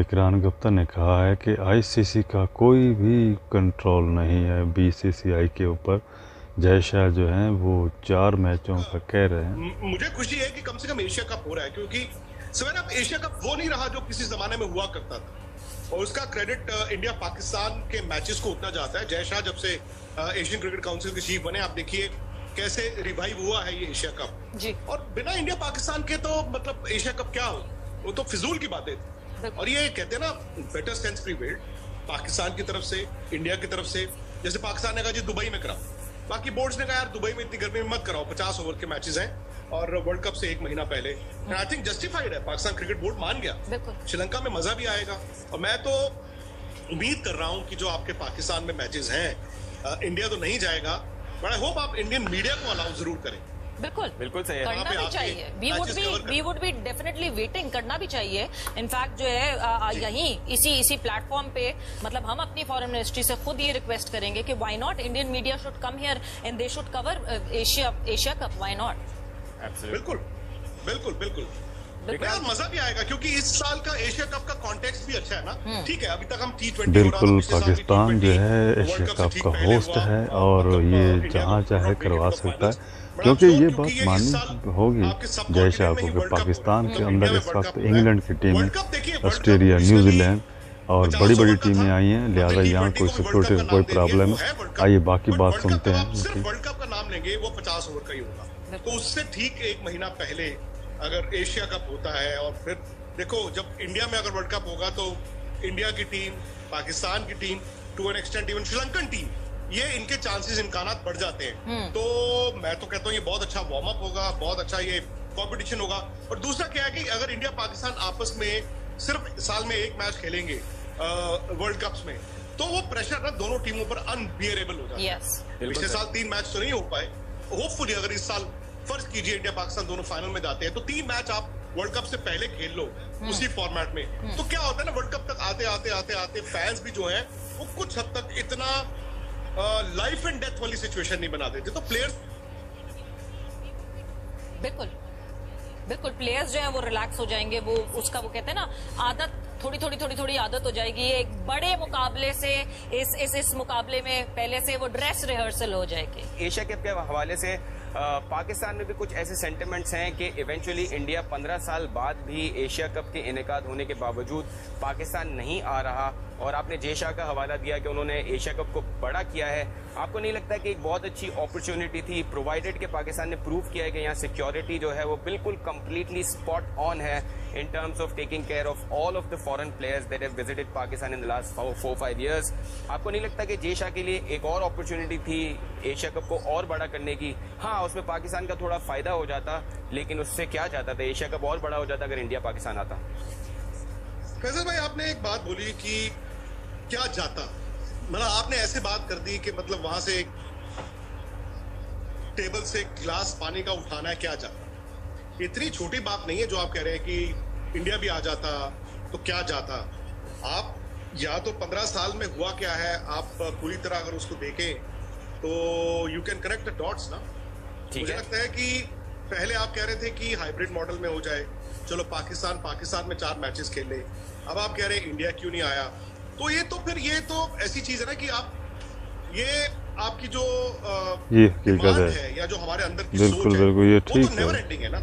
विक्रांत गुप्ता ने कहा है कि आईसीसी का कोई भी कंट्रोल नहीं है बीसीसीआई के ऊपर। जय शाह जो हैं वो 4 मैचों का कह रहे हैं। मुझे खुशी है कि कम से कम एशिया कप हो रहा है, क्योंकि सवेरे अब एशिया कप वो नहीं रहा जो किसी जमाने में हुआ करता था, और उसका क्रेडिट इंडिया पाकिस्तान के मैचेस को उतना जाता है। जय शाह जब से एशियन क्रिकेट काउंसिल के चीफ बने, आप देखिए कैसे रिवाइव हुआ है ये एशिया कप जी। और बिना इंडिया पाकिस्तान के तो मतलब एशिया कप क्या हो, वो तो फिजूल की बातें थी। और ये कहते हैं ना, बेटर सेंस प्रीवेल्ड पाकिस्तान की तरफ से, इंडिया की तरफ से। जैसे पाकिस्तान ने कहा जी दुबई में कराओ, बाकी बोर्ड्स ने कहा यार दुबई में इतनी गर्मी में मत कराओ, 50 ओवर के मैचेस हैं और वर्ल्ड कप से 1 महीना पहले। आई थिंक जस्टिफाइड है, पाकिस्तान क्रिकेट बोर्ड मान गया। श्रीलंका में मजा भी आएगा। और मैं तो उम्मीद कर रहा हूं कि जो आपके पाकिस्तान में मैचेस हैं, इंडिया तो नहीं जाएगा, बट आई होप आप इंडियन मीडिया को अलाउ जरूर करें। बिल्कुल सही है, करना भी चाहिए। We would be definitely waiting, करना भी चाहिए। इनफैक्ट जो है यहीं इसी प्लेटफॉर्म पे मतलब हम अपनी फॉरेन मिनिस्ट्री से खुद ये रिक्वेस्ट करेंगे कि why not Indian media should come here and they should cover Asia cup, why not. बिल्कुल बिल्कुल बिल्कुल यार, मजा भी आएगा, क्योंकि इस साल का एशिया कप का कॉन्टेक्स्ट भी अच्छा है ना। ठीक है, अभी तक हम T20 बिल्कुल पाकिस्तान जो है एशिया कप का होस्ट है और ये जहां चाहे करवा सकता है, क्योंकि ये बात माननी होगी जय शाह को कि पाकिस्तान के अंदर इस वक्त इंग्लैंड की टीम है, ऑस्ट्रेलिया, न्यूजीलैंड और बड़ी बड़ी टीमें आई हैं, लिहाजा यहाँ कोई सिक्योरिटी का कोई प्रॉब्लम है। आइए बाकी बात सुनते हैं। वर्ल्ड कप का नाम लेंगे वो 50 ओवर का ही होगा, तो उससे ठीक 1 महीना पहले अगर एशिया कप होता है, और फिर देखो जब इंडिया में अगर वर्ल्ड कप होगा तो इंडिया की टीम, पाकिस्तान की team, to an extent even Sri Lankan team, ये इनके चांसेस इम्कानात बढ़ जाते हैं। तो मैं तो कहता हूँ ये बहुत अच्छा वार्म अप होगा, बहुत अच्छा ये कंपटीशन होगा। और दूसरा क्या है कि अगर इंडिया पाकिस्तान आपस में सिर्फ साल में 1 मैच खेलेंगे वर्ल्ड कप्स में, तो वो प्रेशर ना दोनों टीमों पर अनबियरेबल हो जाता है। पिछले साल 3 मैच तो नहीं हो पाए, होपफुली अगर इस साल फर्ज कीजिए इंडिया पाकिस्तान दोनों फाइनल में जाते हैं, तो 3 मैच आप वर्ल्ड कप से पहले खेल लो उसी फॉर्मेट में। तो क्या होता है ना, वर्ल्ड कप तक आते आते आते आते फैंस भी जो है वो कुछ हद तक इतना लाइफ एंड डेथ वाली सिचुएशन नहीं बना देते, तो प्लेयर्स बिल्कुल प्लेयर्स जो है वो रिलैक्स हो जाएंगे। वो उसका वो कहते हैं ना आदत, थोड़ी आदत हो जाएगी। एक बड़े मुकाबले से इस मुकाबले में पहले से वो ड्रेस रिहर्सल हो जाएगी। एशिया कप के हवाले से पाकिस्तान में भी कुछ ऐसे सेंटिमेंट्स हैं कि इवेंचुअली इंडिया 15 साल बाद भी एशिया कप के इनेकाद होने के बावजूद पाकिस्तान नहीं आ रहा। और आपने जय शाह का हवाला दिया कि उन्होंने एशिया कप को बड़ा किया है। आपको नहीं लगता कि एक बहुत अच्छी अपॉर्चुनिटी थी, प्रोवाइडेड कि पाकिस्तान ने प्रूव किया है कि यहाँ सिक्योरिटी जो है वो बिल्कुल कंप्लीटली स्पॉट ऑन है in terms of taking care of all of the foreign players that have visited Pakistan in the last 4-5 years. आपको नहीं लगता कि जय शाह के लिए एक और अपॉर्चुनिटी थी एशिया कप को और बड़ा करने की? हाँ, उसमें पाकिस्तान का थोड़ा फायदा हो जाता, लेकिन उससे क्या जाता था, एशिया कप और बड़ा हो जाता अगर इंडिया पाकिस्तान आता। फैसल भाई, आपने एक बात बोली कि क्या जाता, मतलब आपने ऐसे बात कर दी कि मतलब वहां से टेबल से गिलास पानी का उठाना है, क्या जाता। इतनी छोटी बात नहीं है जो आप कह रहे हैं कि इंडिया भी आ जाता तो क्या जाता। आप या तो 15 साल में हुआ क्या है, आप पूरी तरह अगर उसको देखें तो you can connect the dots ना। मुझे लगता है कि पहले आप कह रहे थे कि हाइब्रिड मॉडल में हो जाए, चलो पाकिस्तान में 4 मैचेस खेल ले। अब आप कह रहे हैं इंडिया क्यों नहीं आया, तो ये तो ऐसी चीज है ना कि आप ये आपकी जो डिमांड है या जो हमारे अंदर की सोच है ये वो तो नेवर एंडिंग है ना।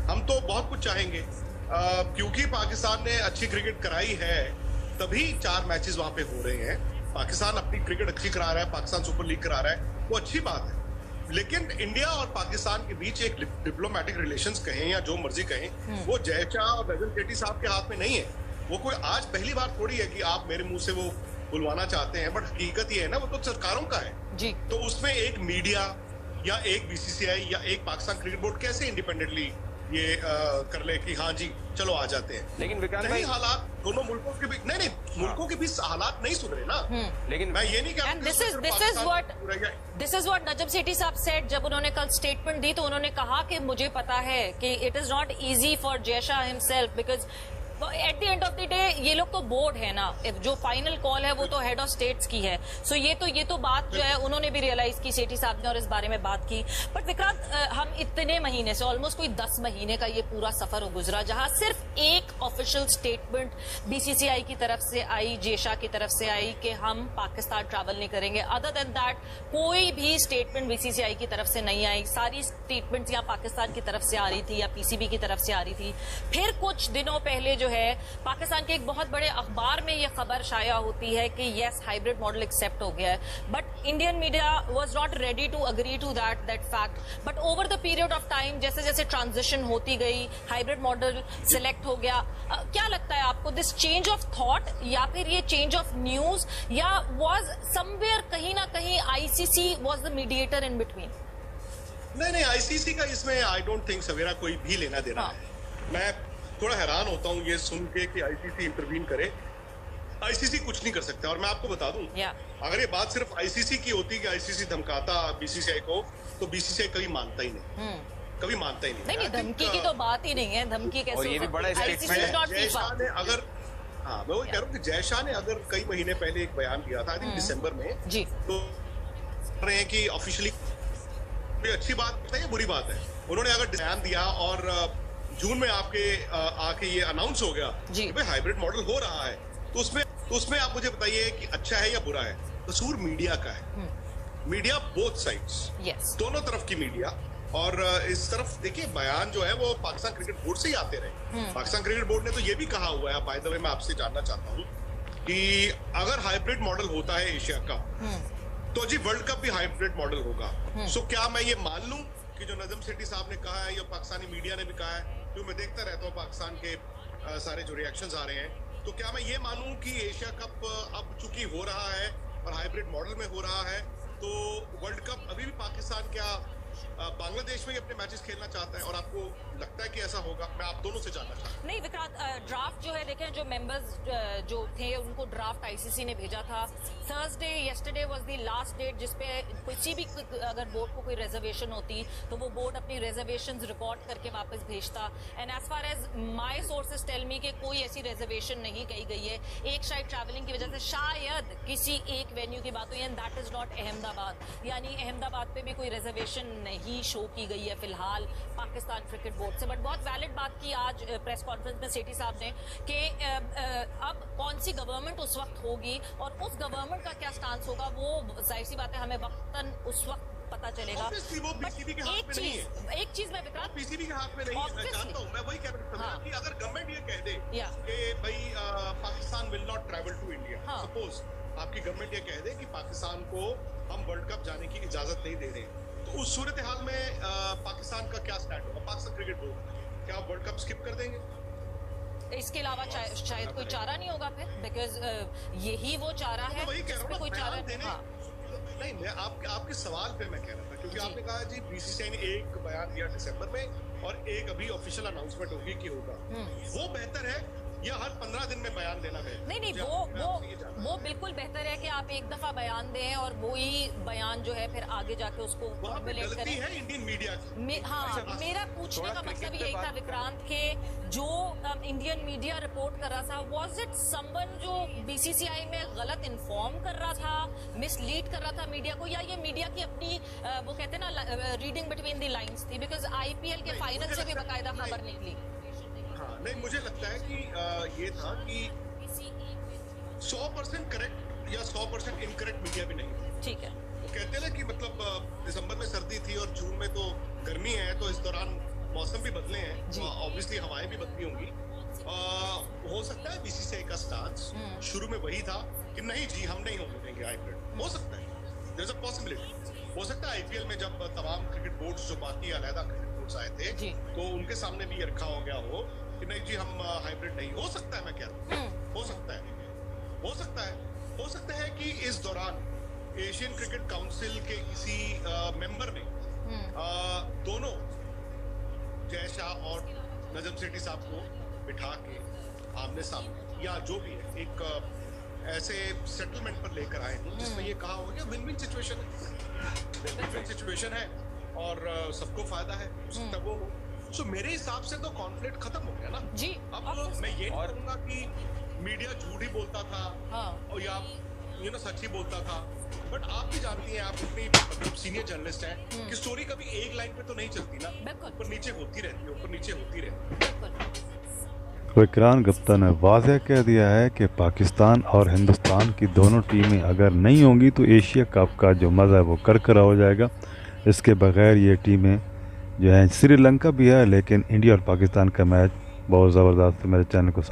हम तो बहुत कुछ चाहेंगे, क्योंकि पाकिस्तान ने अच्छी क्रिकेट कराई है तभी 4 मैचेस वहां पे हो रहे हैं। पाकिस्तान अपनी क्रिकेट अच्छी करा रहा है, पाकिस्तान सुपर लीग करा रहा है, वो अच्छी बात है। लेकिन इंडिया और पाकिस्तान के बीच एक डिप्लोमेटिक रिलेशंस कहें या जो मर्जी कहें, वो जय शाह और रजन सेठी साहब के हाथ में नहीं है। वो कोई आज पहली बार थोड़ी है कि आप मेरे मुंह से वो बुलवाना चाहते हैं, बट हकीकत ये है ना, वो तो सरकारों का है जी। तो उसमें एक मीडिया या एक बीसीसीआई या एक पाकिस्तान क्रिकेट बोर्ड कैसे इंडिपेंडेंटली ये कर ले कि हाँ जी चलो आ जाते हैं। लेकिन विक्रांत भाई, हालात दोनों मुल्कों के बीच नहीं मुल्कों के बीच हालात नहीं सुधरे ना। लेकिन मैं ये नहीं कह रहा। This is what Najam Sethi साहब सेड जब उन्होंने कल स्टेटमेंट दी, तो उन्होंने कहा कि मुझे पता है कि it is not easy for Jay Shah himself because at the end of the day ये लोग तो बोर्ड है ना, जो फाइनल कॉल है वो तो हेड ऑफ स्टेट्स की है। सो ये तो बात जो है उन्होंने भी रियलाइज की, सेठी साहब ने, और इस बारे में बात की। बट विक्रांत, हम इतने महीने से, ऑलमोस्ट कोई 10 महीने का ये पूरा सफर गुजरा जहां सिर्फ एक ऑफिशियल स्टेटमेंट बीसीसीआई की तरफ से आई, जेशा की तरफ से आई कि हम पाकिस्तान ट्रैवल नहीं करेंगे। अदर देन दैट कोई भी स्टेटमेंट बीसीसीआई की तरफ से नहीं आई। सारी स्टेटमेंट्स या पाकिस्तान की तरफ से आ रही थी या पीसीबी की तरफ से आ रही थी। फिर कुछ दिनों पहले जो है पाकिस्तान के एक बहुत बड़े अखबार में यह खबर शाया होती है कि यस, हाइब्रिड मॉडल एक्सेप्ट हो गया है। But Indian media was not ready to agree to that fact. But over the period of time, जैसे जैसे ट्रांजिशन होती गई, हाइब्रिड मॉडल सिलेक्ट हो गया। क्या लगता है आपको, दिस चेंज ऑफ थॉट या फिर ये चेंज ऑफ न्यूज, या वाज समवेयर कहीं ना कहीं ICC was the mediator in between? नहीं, आईसीसी का इसमें आई डोंट थिंक सवेरा कोई भी लेना देना है। मैं थोड़ा हैरान होता हूँ ये सुन के कि आईसीसी इंटरवीन करे। आईसीसी कुछ नहीं कर सकता। और मैं आपको बता दूं, अगर ये बात सिर्फ आईसीसी की होती कि आईसीसी धमकाता बीसीसीआई को, तो बीसीसीआई कभी मानता ही नहीं, कभी मानता ही नहीं। नहीं, धमकी की तो बात ही नहीं है। धमकी कैसे? और ये भी बड़ा स्टेटमेंट है। जय शाह ने अगर, हाँ मैं वही कह रहा हूँ कि जय शाह ने अगर कई महीने पहले एक बयान दिया था, आई थिंक दिसंबर में जी, तो रहे हैं कि ऑफिशियली कोई अच्छी बात है या बुरी बात है। उन्होंने अगर बयान दिया और जून में आके ये अनाउंस हो गया कि भाई हाइब्रिड मॉडल हो रहा है, तो उसमें आप मुझे बताइए कि अच्छा है या बुरा है। कसूर मीडिया का है। मीडिया बोथ साइड्स, दोनों तरफ की मीडिया। और इस तरफ देखिए बयान जो है वो पाकिस्तान क्रिकेट बोर्ड से ही आते रहे। पाकिस्तान क्रिकेट बोर्ड ने तो ये भी कहा हुआ है, बाय द वे मैं आपसे जानना चाहता हूँ कि अगर हाइब्रिड मॉडल होता है एशिया का, तो जी वर्ल्ड कप भी हाइब्रिड मॉडल होगा। सो क्या मैं ये मान लूं कि जो नजम सेठी साहब ने कहा है या पाकिस्तानी मीडिया ने भी कहा है, जो मैं देखता रहता हूँ पाकिस्तान के सारे जो रिएक्शंस आ रहे हैं, तो क्या मैं ये मानूं कि एशिया कप अब चूंकि हो रहा है और हाइब्रिड मॉडल में हो रहा है, तो वर्ल्ड कप अभी भी पाकिस्तान क्या बांग्लादेश में अपने मैचेस खेलना चाहता है? और आपको लगता है कि ऐसा होगा? मैं आप दोनों से जानना चाहता हूं। नहीं विक्रांत, ड्राफ्ट जो है देखें, जो मेंबर्स जो थे उनको ड्राफ्ट आईसीसी ने भेजा था। Thursday yesterday was the last date जिसपे किसी भी अगर बोर्ड को कोई रिजर्वेशन होती तो वो बोर्ड अपनी रिजर्वेशंस रिकॉर्ड करके वापस भेजता। And as far as my sources tell me कि कोई ऐसी रिजर्वेशन नहीं कही गई है। एक शायद ट्रैवलिंग की वजह से शायद किसी एक वेन्यू की बात हुई, and that is not Ahmedabad. यानी अहमदाबाद पे भी कोई रिजर्वेशन नहीं शो की गई है फिलहाल पाकिस्तान क्रिकेट बोर्ड से। बट बहुत वैलिड बात की आज प्रेस कॉन्फ्रेंस में सेठी साहब ने कि अब कौन सी गवर्नमेंट उस वक्त होगी और उस गवर्नमेंट का क्या स्टांस होगा, वो जाहिर सी बात है हमें वक्तन उस वक्त पता चलेगा। एक चीज मैं विक्रांत, पीसीबी के हाथ में नहीं है, मैं जानता हूँ। मैं वही कह रहा हूँ कि अगर गवर्नमेंट ये कह दे कि भाई Pakistan will not travel to India, suppose आपकी गवर्नमेंट ये कह दे कि पाकिस्तान को हम वर्ल्ड कप जाने की इजाजत नहीं दे रहे, तो उस सूरत हाल में पाकिस्तान का क्या स्टैंड होगा? पाकिस्तान क्रिकेट बोर्ड क्या आप वर्ल्ड कप स्किप कर देंगे? इसके अलावा शायद कोई चारा नहीं होगा फिर, बिकॉज यही वो चारा है जिसमें कोई चारा नहीं। मैं आपके सवाल पे मैं कह रहा था, क्योंकि आपने कहा जी बीसीसीआई ने एक बयान दिया दिसंबर में और एक अभी ऑफिशियल अनाउंसमेंट होगी कि होगा। वो बेहतर है या हर 15 दिन में बयान देना है? नहीं, वो बिल्कुल बेहतर है कि आप एक दफा बयान दें और वही बयान जो है फिर आगे जाके उसको फॉर्मुलेट करें। है इंडियन मीडिया की। हाँ, मेरा पूछने का मतलब यही था विक्रांत के जो इंडियन मीडिया रिपोर्ट कर रहा था, वाज इट समवन जो बीसीसीआई में गलत इन्फॉर्म कर रहा था, मिसलीड कर रहा था मीडिया को, या ये मीडिया की अपनी वो कहते हैं ना रीडिंग बिटवीन द लाइंस थी? बिकॉज आईपीएल के फाइनल से भी बाकायदा खबर निकली। नहीं, मुझे लगता है कि ये था कि 100% करेक्ट या 100% इनकरेक्ट मीडिया भी नहीं। ठीक है। वो कहते हैं ना कि मतलब दिसंबर में सर्दी थी और जून में तो गर्मी है, तो इस दौरान मौसम भी बदले हैं, ऑब्वियसली हवाएं भी बदली होंगी। हो सकता है बीसीसीआई का स्टांस शुरू में वही था कि नहीं जी हम नहीं होने देंगे हाइब्रिड। हो सकता है, देयर इज अ पॉसिबिलिटी। हो सकता है आईपीएल में जब तमाम क्रिकेट बोर्ड्स जो बाकी अलग क्रिकेट बोर्ड्स आए थे तो उनके सामने भी ये रखा हो गया हो कि नहीं जी हम हाइब्रिड नहीं। हो सकता है, मैं कह रहा हूँ हो सकता है, हो सकता है, हो सकता है कि इस दौरान एशियन क्रिकेट काउंसिल के किसी मेंबर ने दोनों जय शाह और नजम सेठी साहब को बिठा के आमने सामने या जो भी है एक ऐसे सेटलमेंट पर लेकर आए थे जिसमें ये कहा हो गया विन विन सिचुएशन है, विन विन सिचुएशन है और सबको फायदा है। वो सो मेरे हिसाब से तो कॉन्फ्लिक्ट खत्म हो गया ना जी। अब मैं ये नहीं कहूंगा कि मीडिया झूठ ही बोलता था और या सच ही बोलता था, बट आप भी जानती हैं, आप अपनी मतलब सीनियर जर्नलिस्ट हैं कि स्टोरी कभी एक लाइन पे तो नहीं चलती ना, ऊपर नीचे होती रहती है, ऊपर नीचे होती रहती है। विक्रांत गुप्ता ने वाज़ेह कह दिया है कि पाकिस्तान और हिंदुस्तान की दोनों टीमें अगर नहीं होंगी तो एशिया कप का जो मज़ा है वो करकरा हो जाएगा। इसके बगैर ये टीमें जो हैं, श्रीलंका भी है लेकिन इंडिया और पाकिस्तान का मैच बहुत ज़बरदस्त। मेरे चैनल को